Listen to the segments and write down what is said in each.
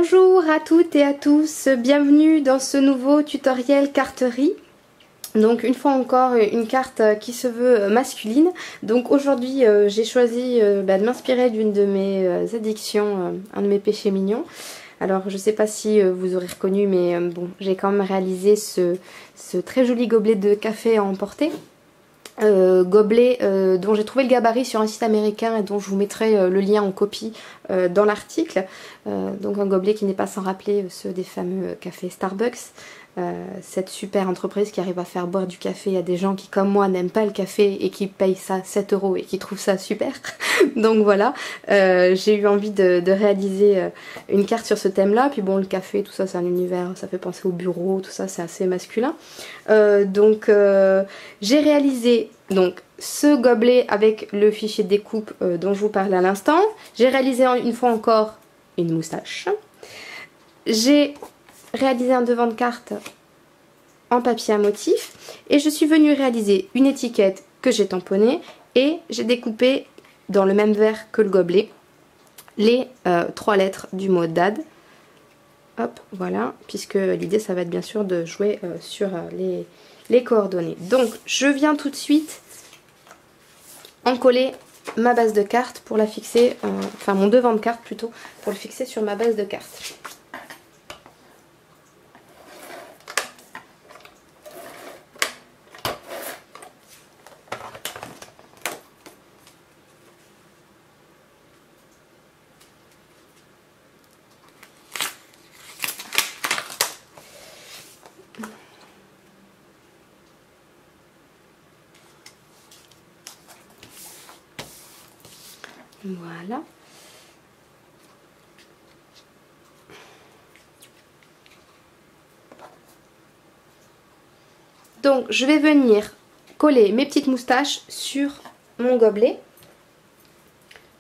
Bonjour à toutes et à tous, bienvenue dans ce nouveau tutoriel carterie. Donc une fois encore une carte qui se veut masculine. Donc aujourd'hui j'ai choisi de m'inspirer d'une de mes addictions, un de mes péchés mignons. Alors je sais pas si vous aurez reconnu, mais bon, j'ai quand même réalisé ce très joli gobelet de café à emporter. Gobelet dont j'ai trouvé le gabarit sur un site américain et dont je vous mettrai le lien en copie dans l'article. Donc un gobelet qui n'est pas sans rappeler ceux des fameux cafés Starbucks. Cette super entreprise qui arrive à faire boire du café à des gens qui comme moi n'aiment pas le café et qui payent ça 7 € et qui trouvent ça super. Donc voilà, j'ai eu envie de réaliser une carte sur ce thème là. Puis bon, le café, tout ça c'est un univers, ça fait penser au bureau, tout ça c'est assez masculin. Donc j'ai réalisé donc ce gobelet avec le fichier de découpe dont je vous parlais à l'instant. J'ai réalisé une fois encore une moustache. J'ai réalisé un devant de carte en papier à motif et je suis venue réaliser une étiquette que j'ai tamponnée et j'ai découpé dans le même verre que le gobelet les 3 lettres du mot DAD. Hop, voilà, puisque l'idée ça va être bien sûr de jouer sur les coordonnées. Donc je viens tout de suite encoller ma base de carte pour la fixer, enfin mon devant de carte plutôt, pour le fixer sur ma base de carte. Voilà. Donc je vais venir coller mes petites moustaches sur mon gobelet.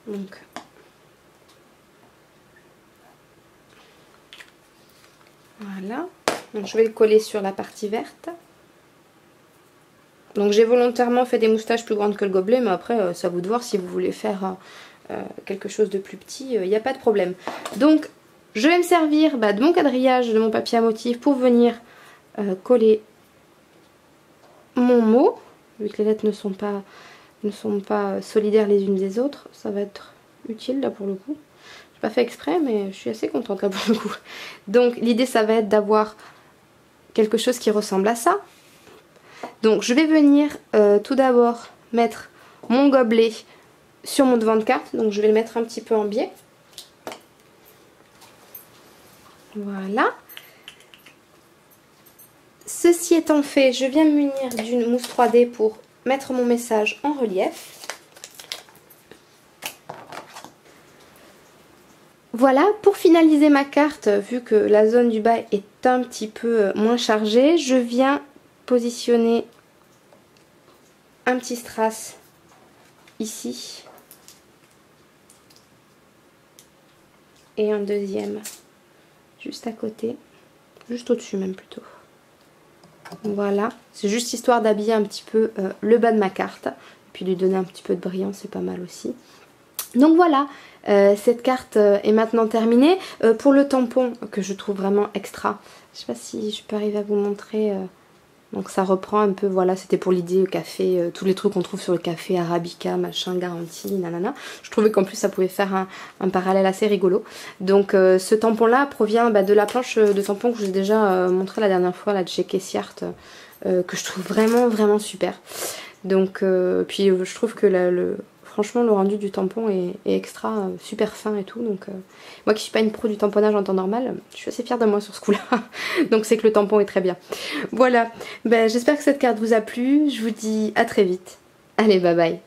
Donc voilà. Donc je vais le coller sur la partie verte. Donc j'ai volontairement fait des moustaches plus grandes que le gobelet, mais après c'est à vous de voir si vous voulez faire quelque chose de plus petit, il n'y a pas de problème. Donc je vais me servir de mon quadrillage, de mon papier à motif pour venir coller mon mot, vu que les lettres ne sont pas solidaires les unes des autres. Ça va être utile là pour le coup. Je n'ai pas fait exprès, mais je suis assez contente là pour le coup. Donc l'idée ça va être d'avoir quelque chose qui ressemble à ça. Donc je vais venir tout d'abord mettre mon gobelet sur mon devant de carte. Donc je vais le mettre un petit peu en biais. Voilà. Ceci étant fait, je viens me munir d'une mousse 3D pour mettre mon message en relief. Voilà, pour finaliser ma carte, vu que la zone du bas est un petit peu moins chargée, je viens positionner un petit strass ici et un deuxième juste à côté, juste au-dessus même plutôt. Voilà, c'est juste histoire d'habiller un petit peu le bas de ma carte et puis lui donner un petit peu de brillant, c'est pas mal aussi. Donc voilà, cette carte est maintenant terminée. Pour le tampon que je trouve vraiment extra, je sais pas si je peux arriver à vous montrer. Donc ça reprend un peu, voilà, c'était pour l'idée café, tous les trucs qu'on trouve sur le café, arabica, machin, garantie, nanana. Je trouvais qu'en plus ça pouvait faire un parallèle assez rigolo. Donc ce tampon là provient de la planche de tampon que je vous ai déjà montré la dernière fois, là de chez Kessiart, que je trouve vraiment super. Donc puis je trouve que franchement le rendu du tampon est extra super fin et tout. Donc moi qui suis pas une pro du tamponnage en temps normal, je suis assez fière de moi sur ce coup là. Donc c'est que le tampon est très bien. Voilà, j'espère que cette carte vous a plu, je vous dis à très vite. Allez, bye bye.